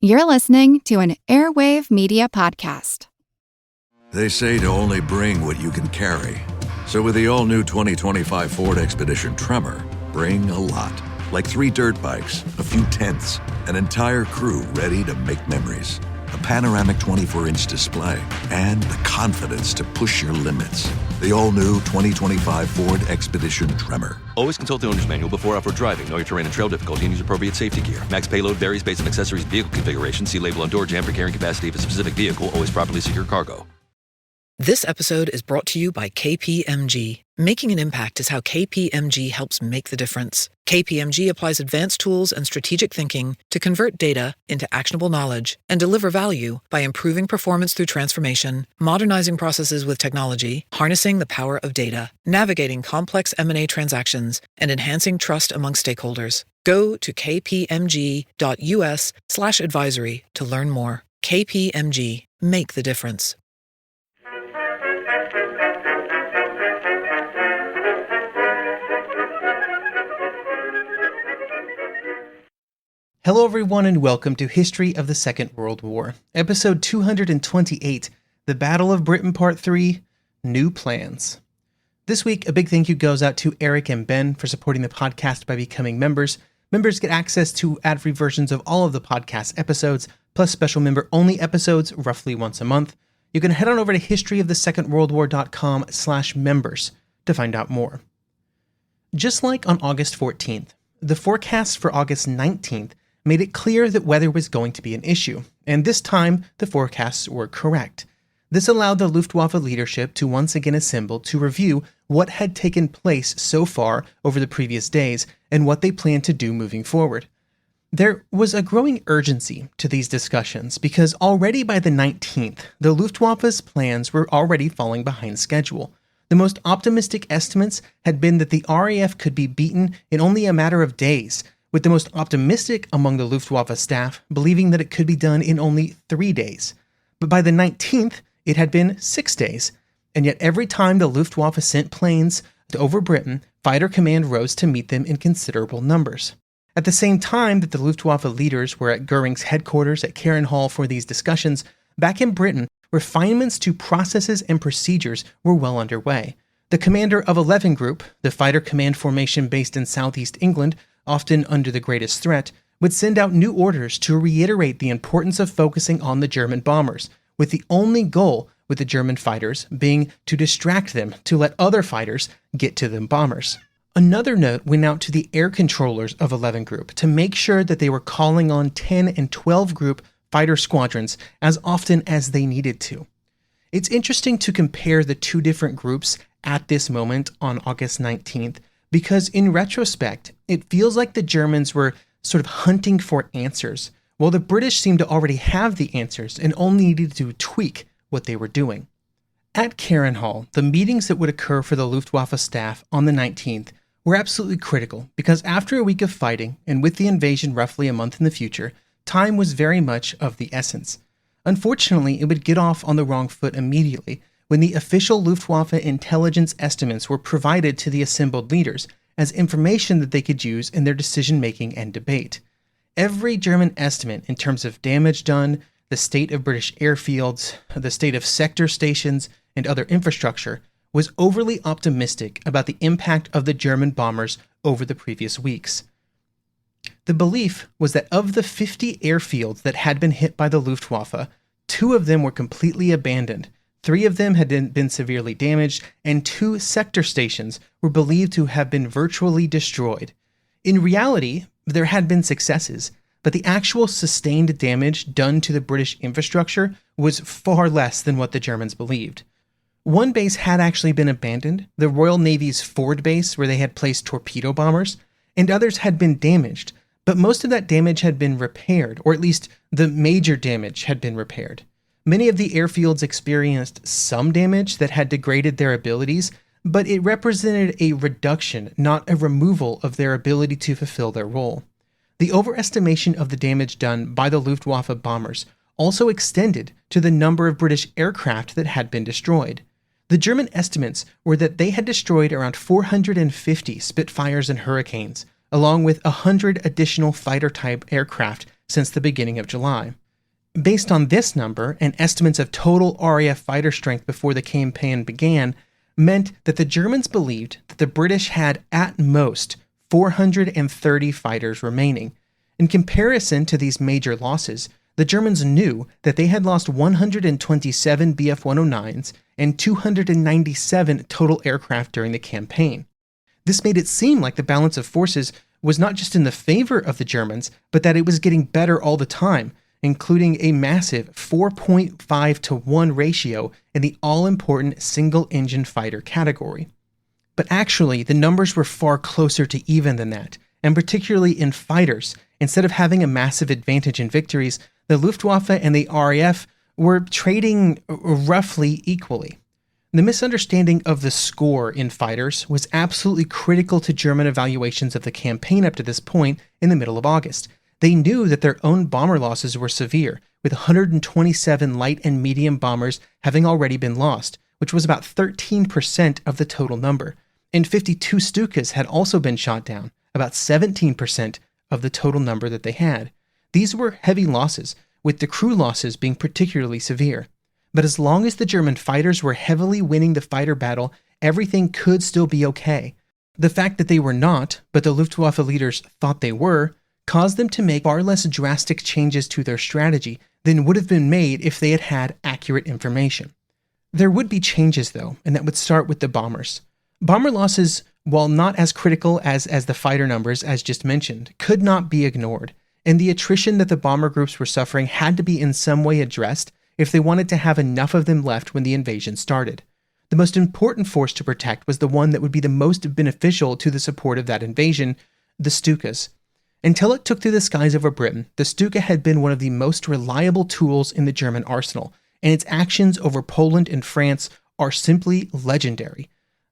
You're listening to an Airwave Media podcast. They say to only bring what you can carry. So with the all-new 2025 Ford Expedition Tremor, bring a lot. Like 3 dirt bikes, a few tents, an entire crew ready to make memories. A panoramic 24-inch display, and the confidence to push your limits. The all-new 2025 Ford Expedition Tremor. Always consult the owner's manual before off-road driving. Know your terrain and trail difficulty and use appropriate safety gear. Max payload varies based on accessories and vehicle configuration. See label on door jamb for carrying capacity of a specific vehicle. Always properly secure cargo. This episode is brought to you by KPMG. Making an impact is how KPMG helps make the difference. KPMG applies advanced tools and strategic thinking to convert data into actionable knowledge and deliver value by improving performance through transformation, modernizing processes with technology, harnessing the power of data, navigating complex M&A transactions, and enhancing trust among stakeholders. Go to kpmg.us/advisory to learn more. KPMG. Make the difference. Hello everyone and welcome to History of the Second World War, episode 228, The Battle of Britain Part 3, New Plans. This week, a big thank you goes out to Eric and Ben for supporting the podcast by becoming members. Members get access to ad-free versions of all of the podcast episodes, plus special member-only episodes roughly once a month. You can head on over to historyofthesecondworldwar.com/members to find out more. Just like on August 14th, the forecasts for August 19th made it clear that weather was going to be an issue, and this time the forecasts were correct. This allowed the Luftwaffe leadership to once again assemble to review what had taken place so far over the previous days and what they planned to do moving forward. There was a growing urgency to these discussions because already by the 19th, the Luftwaffe's plans were already falling behind schedule. The most optimistic estimates had been that the RAF could be beaten in only a matter of days, with the most optimistic among the Luftwaffe staff believing that it could be done in only 3 days. But by the 19th, it had been 6 days, and yet every time the Luftwaffe sent planes over Britain, Fighter Command rose to meet them in considerable numbers. At the same time that the Luftwaffe leaders were at Goering's headquarters at Karen Hall for these discussions, back in Britain, refinements to processes and procedures were well underway. The commander of 11 Group, the fighter command formation based in southeast England, often under the greatest threat, would send out new orders to reiterate the importance of focusing on the German bombers, with the only goal with the German fighters being to distract them to let other fighters get to the bombers. Another note went out to the air controllers of 11 Group to make sure that they were calling on 10 and 12 Group fighter squadrons as often as they needed to. It's interesting to compare the two different groups at this moment on August 19th, because in retrospect, it feels like the Germans were sort of hunting for answers, while the British seemed to already have the answers and only needed to tweak what they were doing. At Karen Hall, the meetings that would occur for the Luftwaffe staff on the 19th were absolutely critical, because after a week of fighting, and with the invasion roughly a month in the future, time was very much of the essence. Unfortunately, it would get off on the wrong foot immediately when the official Luftwaffe intelligence estimates were provided to the assembled leaders as information that they could use in their decision-making and debate. Every German estimate in terms of damage done, the state of British airfields, the state of sector stations, and other infrastructure was overly optimistic about the impact of the German bombers over the previous weeks. The belief was that of the 50 airfields that had been hit by the Luftwaffe, 2 of them were completely abandoned, 3 of them had been severely damaged, and 2 sector stations were believed to have been virtually destroyed. In reality, there had been successes, but the actual sustained damage done to the British infrastructure was far less than what the Germans believed. One base had actually been abandoned, the Royal Navy's Ford base where they had placed torpedo bombers, and others had been damaged, but most of that damage had been repaired, or at least the major damage had been repaired. Many of the airfields experienced some damage that had degraded their abilities, but it represented a reduction, not a removal of their ability to fulfill their role. The overestimation of the damage done by the Luftwaffe bombers also extended to the number of British aircraft that had been destroyed. The German estimates were that they had destroyed around 450 Spitfires and Hurricanes, along with 100 additional fighter-type aircraft since the beginning of July. Based on this number, and estimates of total RAF fighter strength before the campaign began, meant that the Germans believed that the British had at most 430 fighters remaining. In comparison to these major losses, the Germans knew that they had lost 127 Bf-109s and 297 total aircraft during the campaign. This made it seem like the balance of forces was not just in the favor of the Germans, but that it was getting better all the time, including a massive 4.5 to 1 ratio in the all-important single-engine fighter category. But actually, the numbers were far closer to even than that, and particularly in fighters. Instead of having a massive advantage in victories, the Luftwaffe and the RAF were trading roughly equally. The misunderstanding of the score in fighters was absolutely critical to German evaluations of the campaign up to this point in the middle of August. They knew that their own bomber losses were severe, with 127 light and medium bombers having already been lost, which was about 13% of the total number, and 52 Stukas had also been shot down, about 17% of the total number that they had. These were heavy losses, with the crew losses being particularly severe. But as long as the German fighters were heavily winning the fighter battle, everything could still be okay. The fact that they were not, but the Luftwaffe leaders thought they were, caused them to make far less drastic changes to their strategy than would have been made if they had had accurate information. There would be changes though, and that would start with the bombers. Bomber losses, while not as critical as the fighter numbers as just mentioned, could not be ignored, and the attrition that the bomber groups were suffering had to be in some way addressed if they wanted to have enough of them left when the invasion started. The most important force to protect was the one that would be the most beneficial to the support of that invasion, the Stukas. Until it took to the skies over Britain, the Stuka had been one of the most reliable tools in the German arsenal, and its actions over Poland and France are simply legendary.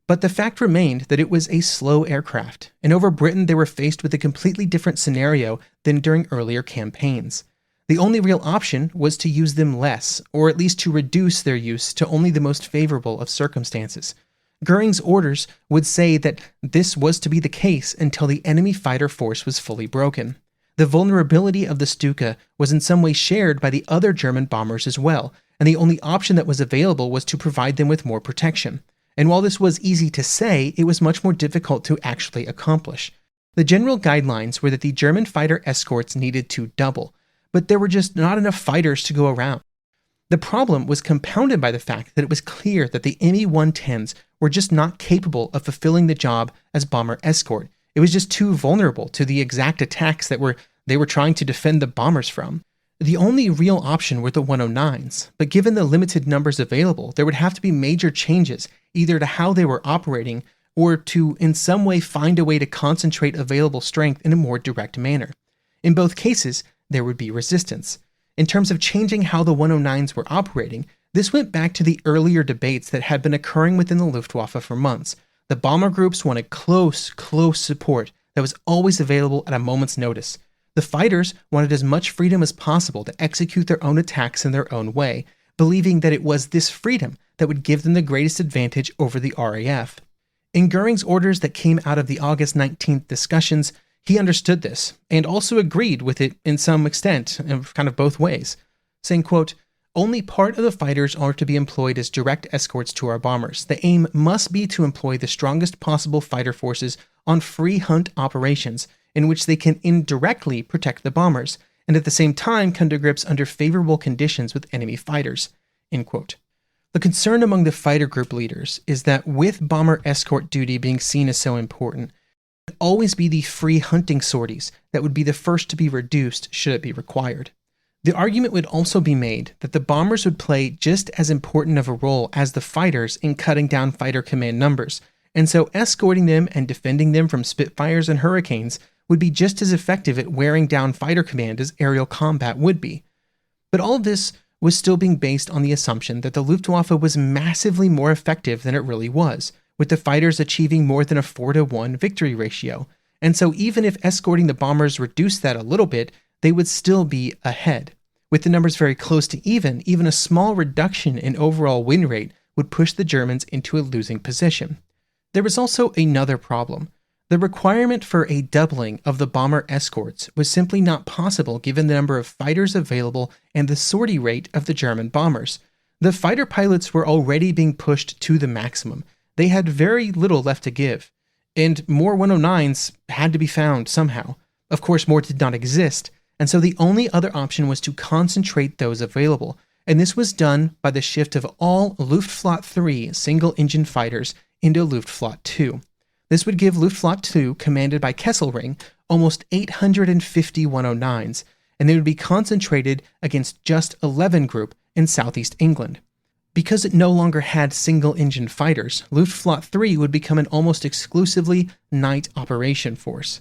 But the fact remained that it was a slow aircraft, and over Britain they were faced with a completely different scenario than during earlier campaigns. The only real option was to use them less, or at least to reduce their use to only the most favorable of circumstances. Goering's orders would say that this was to be the case until the enemy fighter force was fully broken. The vulnerability of the Stuka was in some way shared by the other German bombers as well, and the only option that was available was to provide them with more protection. And while this was easy to say, it was much more difficult to actually accomplish. The general guidelines were that the German fighter escorts needed to double, but there were just not enough fighters to go around. The problem was compounded by the fact that it was clear that the Me-110s were just not capable of fulfilling the job as bomber escort. It was just too vulnerable to the exact attacks that they were trying to defend the bombers from. The only real option were the 109s, but given the limited numbers available, there would have to be major changes, either to how they were operating or to in some way find a way to concentrate available strength in a more direct manner. In both cases, there would be resistance. In terms of changing how the 109s were operating, this went back to the earlier debates that had been occurring within the Luftwaffe for months. The bomber groups wanted close support that was always available at a moment's notice. The fighters wanted as much freedom as possible to execute their own attacks in their own way, believing that it was this freedom that would give them the greatest advantage over the RAF. In Goering's orders that came out of the August 19th discussions, he understood this, and also agreed with it in some extent, kind of both ways, saying, quote, "Only part of the fighters are to be employed as direct escorts to our bombers. The aim must be to employ the strongest possible fighter forces on free hunt operations, in which they can indirectly protect the bombers, and at the same time come to grips under favorable conditions with enemy fighters." End quote. The concern among the fighter group leaders is that with bomber escort duty being seen as so important, it would always be the free hunting sorties that would be the first to be reduced should it be required. The argument would also be made that the bombers would play just as important of a role as the fighters in cutting down fighter command numbers, and so escorting them and defending them from Spitfires and Hurricanes would be just as effective at wearing down fighter command as aerial combat would be. But all of this was still being based on the assumption that the Luftwaffe was massively more effective than it really was, with the fighters achieving more than a 4-to-1 victory ratio. And so even if escorting the bombers reduced that a little bit, they would still be ahead. With the numbers very close to even a small reduction in overall win rate would push the Germans into a losing position. There was also another problem. The requirement for a doubling of the bomber escorts was simply not possible given the number of fighters available and the sortie rate of the German bombers. The fighter pilots were already being pushed to the maximum. They had very little left to give, and more 109s had to be found somehow. Of course, more did not exist, and so the only other option was to concentrate those available, and this was done by the shift of all Luftwaffe 3 single-engine fighters into Luftwaffe 2. This would give Luftwaffe 2, commanded by Kesselring, almost 850 109s, and they would be concentrated against just 11 Group in southeast England. Because it no longer had single-engine fighters, Luftwaffe 3 would become an almost exclusively night operation force.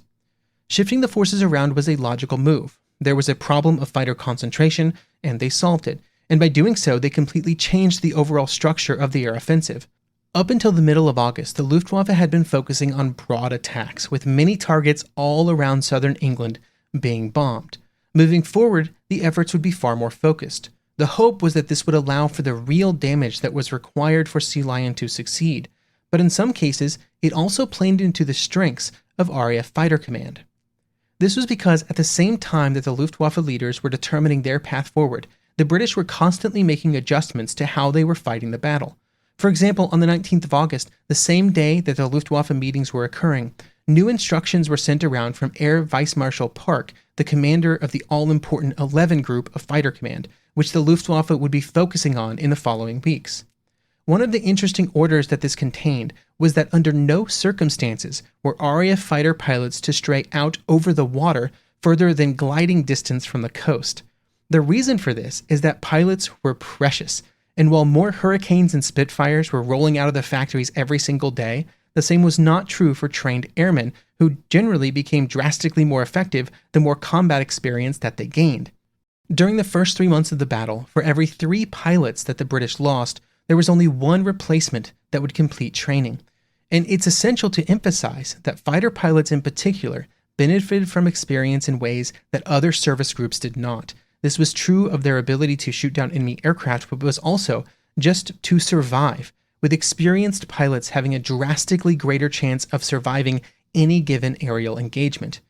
Shifting the forces around was a logical move. There was a problem of fighter concentration, and they solved it, and by doing so, they completely changed the overall structure of the air offensive. Up until the middle of August, the Luftwaffe had been focusing on broad attacks, with many targets all around southern England being bombed. Moving forward, the efforts would be far more focused. The hope was that this would allow for the real damage that was required for Sea Lion to succeed, but in some cases, it also played into the strengths of RAF Fighter Command. This was because at the same time that the Luftwaffe leaders were determining their path forward, the British were constantly making adjustments to how they were fighting the battle. For example, on the 19th of August, the same day that the Luftwaffe meetings were occurring, new instructions were sent around from Air Vice Marshal Park, the commander of the all-important 11 Group of Fighter Command, which the Luftwaffe would be focusing on in the following weeks. One of the interesting orders that this contained was that under no circumstances were RAF fighter pilots to stray out over the water further than gliding distance from the coast. The reason for this is that pilots were precious, and while more Hurricanes and Spitfires were rolling out of the factories every single day, the same was not true for trained airmen, who generally became drastically more effective the more combat experience that they gained. During the first 3 months of the battle, for every 3 pilots that the British lost, there was only 1 replacement that would complete training. And it's essential to emphasize that fighter pilots in particular benefited from experience in ways that other service groups did not. This was true of their ability to shoot down enemy aircraft, but was also just to survive, with experienced pilots having a drastically greater chance of surviving any given aerial engagement.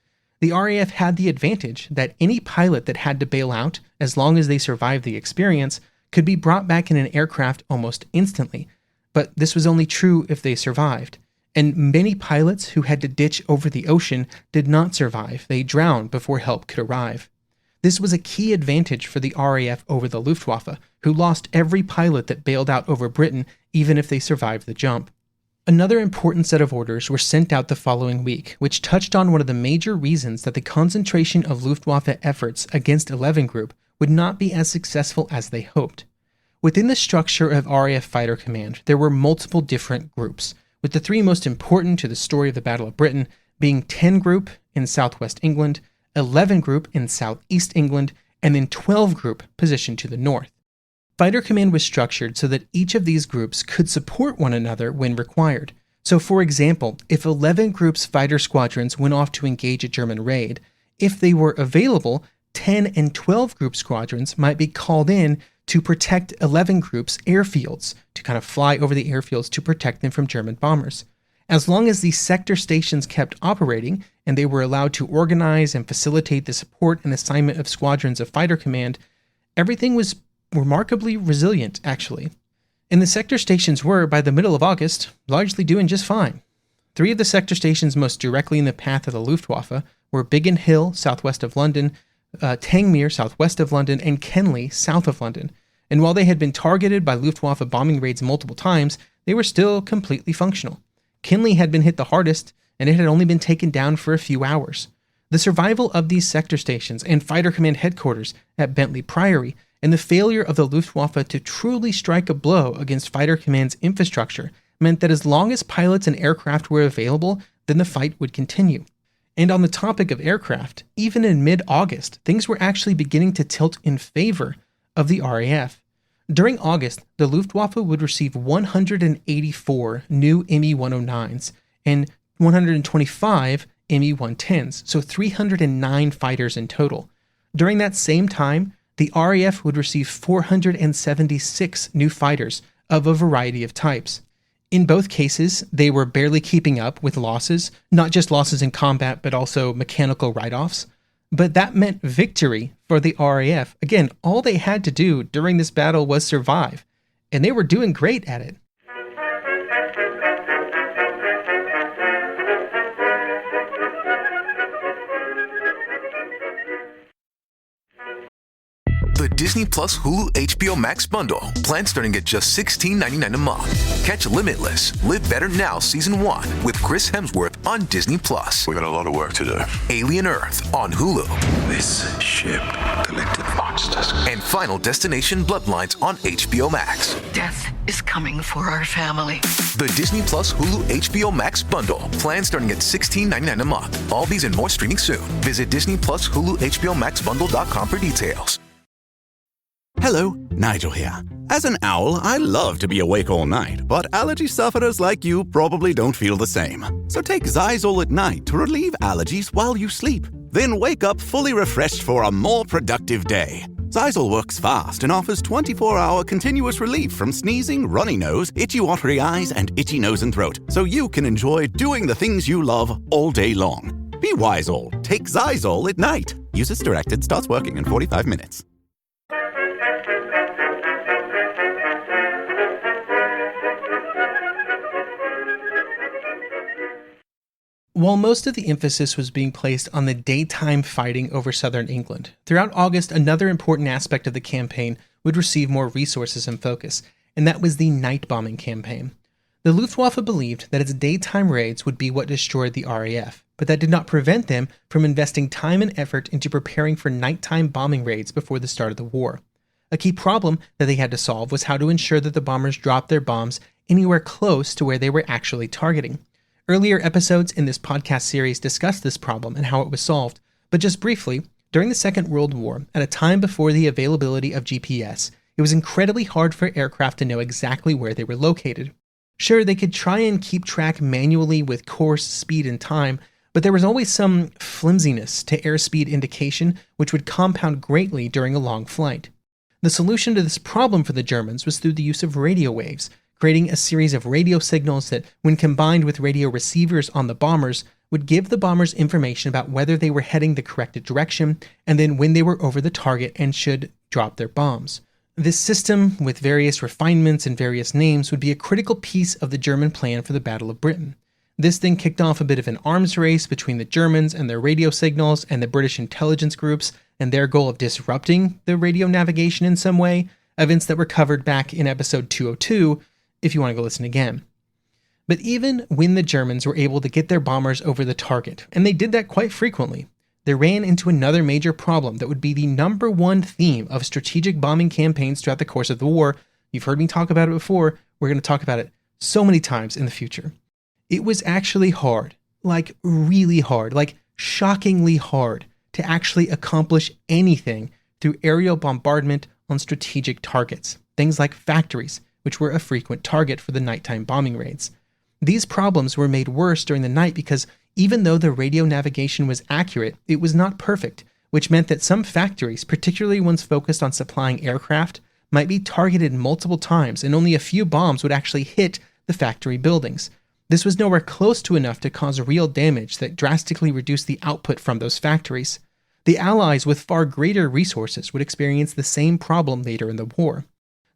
The RAF had the advantage that any pilot that had to bail out, as long as they survived the experience, could be brought back in an aircraft almost instantly, but this was only true if they survived. And many pilots who had to ditch over the ocean did not survive. They drowned before help could arrive. This was a key advantage for the RAF over the Luftwaffe, who lost every pilot that bailed out over Britain, even if they survived the jump. Another important set of orders were sent out the following week, which touched on one of the major reasons that the concentration of Luftwaffe efforts against 11 Group would not be as successful as they hoped. Within the structure of RAF Fighter Command, there were multiple different groups, with the 3 most important to the story of the Battle of Britain being 10 Group in southwest England, 11 Group in southeast England, and then 12 Group positioned to the north. Fighter Command was structured so that each of these groups could support one another when required. So for example, if 11 Group's fighter squadrons went off to engage a German raid, if they were available, 10 and 12 Group squadrons might be called in to protect 11 Group's airfields, to kind of fly over the airfields to protect them from German bombers. As long as these sector stations kept operating, and they were allowed to organize and facilitate the support and assignment of squadrons of Fighter Command, everything was remarkably resilient, actually. And the sector stations were, by the middle of August, largely doing just fine. 3 of the sector stations most directly in the path of the Luftwaffe were Biggin Hill, southwest of London, Tangmere, southwest of London, and Kenley, south of London. And while they had been targeted by Luftwaffe bombing raids multiple times, they were still completely functional. Kenley had been hit the hardest, and it had only been taken down for a few hours. The survival of these sector stations and Fighter Command headquarters at Bentley Priory, and the failure of the Luftwaffe to truly strike a blow against Fighter Command's infrastructure, meant that as long as pilots and aircraft were available, then the fight would continue. And on the topic of aircraft, even in mid-August, things were actually beginning to tilt in favor of the RAF. During August, the Luftwaffe would receive 184 new Me-109s and 125 Me-110s, so 309 fighters in total. During that same time, the RAF would receive 476 new fighters of a variety of types. In both cases, they were barely keeping up with losses, not just losses in combat, but also mechanical write-offs. But that meant victory for the RAF. Again, all they had to do during this battle was survive, and they were doing great at it. The Disney Plus Hulu HBO Max bundle. Plans starting at just $16.99 a month. Catch Limitless, Live Better Now Season 1 with Chris Hemsworth on Disney Plus. We got a lot of work to do. Alien Earth on Hulu. This ship collected monsters. And Final Destination Bloodlines on HBO Max. Death is coming for our family. The Disney Plus Hulu HBO Max bundle. Plans starting at $16.99 a month. All these and more streaming soon. Visit Disney Plus Hulu HBO Max bundle.com for details. Hello, Nigel here. As an owl, I love to be awake all night, but allergy sufferers like you probably don't feel the same. So take Xyzal at night to relieve allergies while you sleep. Then wake up fully refreshed for a more productive day. Xyzal works fast and offers 24-hour continuous relief from sneezing, runny nose, itchy watery eyes, and itchy nose and throat, so you can enjoy doing the things you love all day long. Be Wisal. Take Xyzal at night. Use as directed. Starts working in 45 minutes. While most of the emphasis was being placed on the daytime fighting over southern England, throughout August another important aspect of the campaign would receive more resources and focus, and that was the night bombing campaign. The Luftwaffe believed that its daytime raids would be what destroyed the RAF, but that did not prevent them from investing time and effort into preparing for nighttime bombing raids before the start of the war. A key problem that they had to solve was how to ensure that the bombers dropped their bombs anywhere close to where they were actually targeting. Earlier episodes in this podcast series discussed this problem and how it was solved, but just briefly, during the Second World War, at a time before the availability of GPS, it was incredibly hard for aircraft to know exactly where they were located. Sure, they could try and keep track manually with course, speed, and time, but there was always some flimsiness to airspeed indication, which would compound greatly during a long flight. The solution to this problem for the Germans was through the use of radio waves, creating a series of radio signals that, when combined with radio receivers on the bombers, would give the bombers information about whether they were heading the correct direction, and then when they were over the target and should drop their bombs. This system, with various refinements and various names, would be a critical piece of the German plan for the Battle of Britain. This thing kicked off a bit of an arms race between the Germans and their radio signals and the British intelligence groups and their goal of disrupting the radio navigation in some way, events that were covered back in episode 202, if you want to go listen again. But even when the Germans were able to get their bombers over the target, and they did that quite frequently, they ran into another major problem that would be the number one theme of strategic bombing campaigns throughout the course of the war. You've heard me talk about it before. We're going to talk about it so many times in the future. It was actually hard, like really hard, like shockingly hard to actually accomplish anything through aerial bombardment on strategic targets, things like factories, which were a frequent target for the nighttime bombing raids. These problems were made worse during the night because even though the radio navigation was accurate, it was not perfect, which meant that some factories, particularly ones focused on supplying aircraft, might be targeted multiple times and only a few bombs would actually hit the factory buildings. This was nowhere close to enough to cause real damage that drastically reduced the output from those factories. The Allies with far greater resources would experience the same problem later in the war.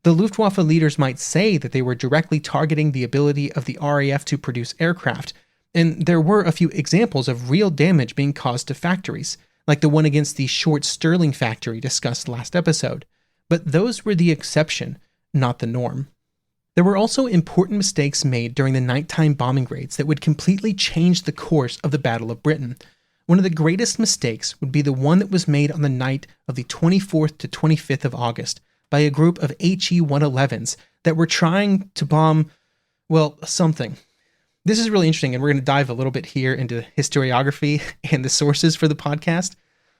The Luftwaffe leaders might say that they were directly targeting the ability of the RAF to produce aircraft, and there were a few examples of real damage being caused to factories, like the one against the Short Stirling factory discussed last episode, but those were the exception, not the norm. There were also important mistakes made during the nighttime bombing raids that would completely change the course of the Battle of Britain. One of the greatest mistakes would be the one that was made on the night of the 24th to 25th of August, by a group of HE-111s that were trying to bomb, well, something. This is really interesting, and we're going to dive a little bit here into historiography and the sources for the podcast,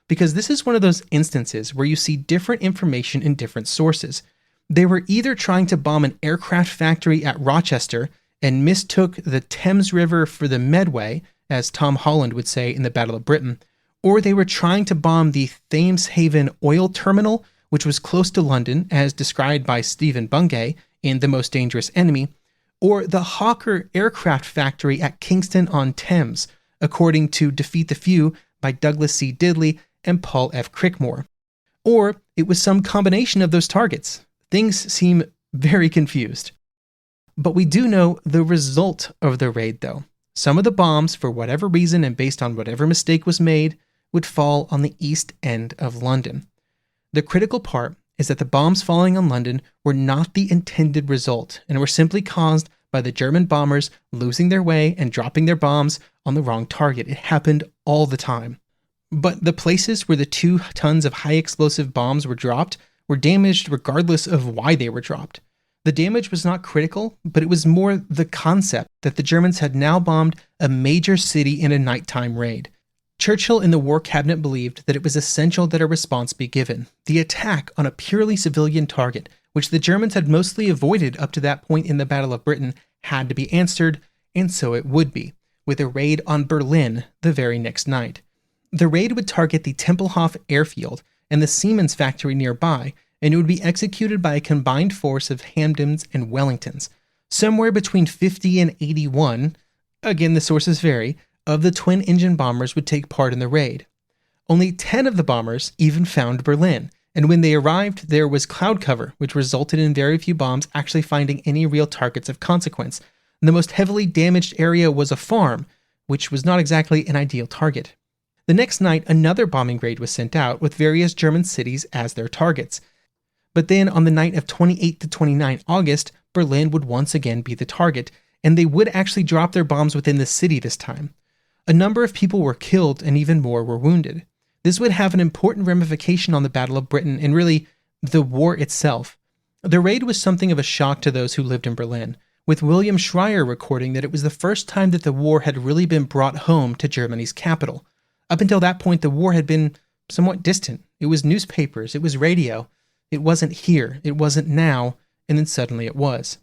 because this is one of those instances where you see different information in different sources. They were either trying to bomb an aircraft factory at Rochester and mistook the Thames River for the Medway, as Tom Holland would say in the Battle of Britain, or they were trying to bomb the Thameshaven oil terminal, which was close to London, as described by Stephen Bungay in The Most Dangerous Enemy, or the Hawker Aircraft Factory at Kingston-on-Thames, according to Defeat the Few by Douglas C. Diddley and Paul F. Crickmore. Or it was some combination of those targets. Things seem very confused. But we do know the result of the raid, though. Some of the bombs, for whatever reason and based on whatever mistake was made, would fall on the east end of London. The critical part is that the bombs falling on London were not the intended result and were simply caused by the German bombers losing their way and dropping their bombs on the wrong target. It happened all the time. But the places where the 2 tons of high explosive bombs were dropped were damaged regardless of why they were dropped. The damage was not critical, but it was more the concept that the Germans had now bombed a major city in a nighttime raid. Churchill in the War Cabinet believed that it was essential that a response be given. The attack on a purely civilian target, which the Germans had mostly avoided up to that point in the Battle of Britain, had to be answered, and so it would be, with a raid on Berlin the very next night. The raid would target the Tempelhof airfield and the Siemens factory nearby, and it would be executed by a combined force of Hamdens and Wellingtons. Somewhere between 50 and 81, again the sources vary, of the twin-engine bombers would take part in the raid. Only 10 of the bombers even found Berlin, and when they arrived, there was cloud cover, which resulted in very few bombs actually finding any real targets of consequence. The most heavily damaged area was a farm, which was not exactly an ideal target. The next night, another bombing raid was sent out with various German cities as their targets. But then on the night of 28 to 29 August, Berlin would once again be the target, and they would actually drop their bombs within the city this time. A number of people were killed and even more were wounded. This would have an important ramification on the Battle of Britain and really the war itself. The raid was something of a shock to those who lived in Berlin, with William Schreier recording that it was the first time that the war had really been brought home to Germany's capital. Up until that point, the war had been somewhat distant. It was newspapers, it was radio. It wasn't here, it wasn't now, and then suddenly it was.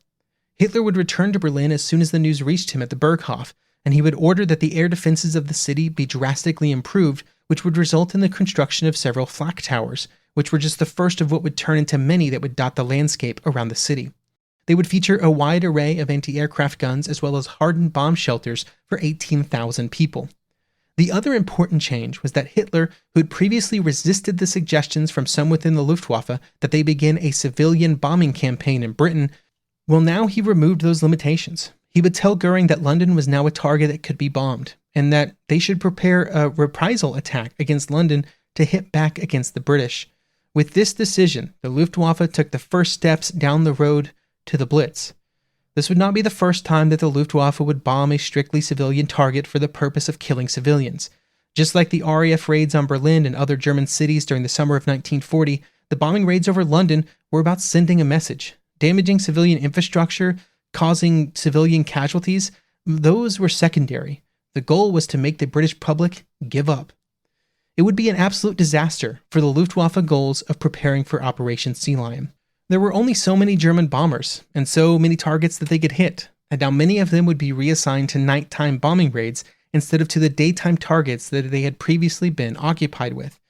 Hitler would return to Berlin as soon as the news reached him at the Berghof, and he would order that the air defenses of the city be drastically improved, which would result in the construction of several flak towers, which were just the first of what would turn into many that would dot the landscape around the city. They would feature a wide array of anti-aircraft guns as well as hardened bomb shelters for 18,000 people. The other important change was that Hitler, who had previously resisted the suggestions from some within the Luftwaffe that they begin a civilian bombing campaign in Britain, well, now he removed those limitations. He would tell Goering that London was now a target that could be bombed, and that they should prepare a reprisal attack against London to hit back against the British. With this decision, the Luftwaffe took the first steps down the road to the Blitz. This would not be the first time that the Luftwaffe would bomb a strictly civilian target for the purpose of killing civilians. Just like the RAF raids on Berlin and other German cities during the summer of 1940, the bombing raids over London were about sending a message. Damaging civilian infrastructure, causing civilian casualties, those were secondary. The goal was to make the British public give up. It would be an absolute disaster for the Luftwaffe goals of preparing for Operation Sea Lion. There were only so many German bombers, and so many targets that they could hit, and now many of them would be reassigned to nighttime bombing raids instead of to the daytime targets that they had previously been occupied with.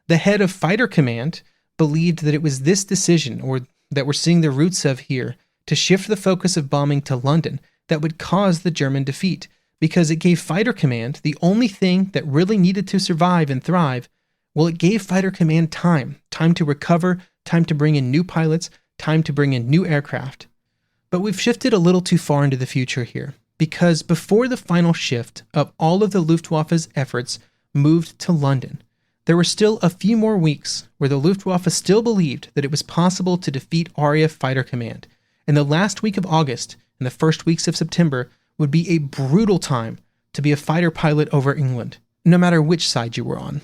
The head of Fighter Command believed that it was this decision, or that we're seeing the roots of here, to shift the focus of bombing to London that would cause the German defeat, because it gave Fighter Command the only thing that really needed to survive and thrive. Well, it gave Fighter Command time to recover, time to bring in new pilots, time to bring in new aircraft. But we've shifted a little too far into the future here, because before the final shift of all of the Luftwaffe's efforts moved to London, there were still a few more weeks where the Luftwaffe still believed that it was possible to defeat RAF Fighter Command, and the last week of August and the first weeks of September would be a brutal time to be a fighter pilot over England, no matter which side you were on.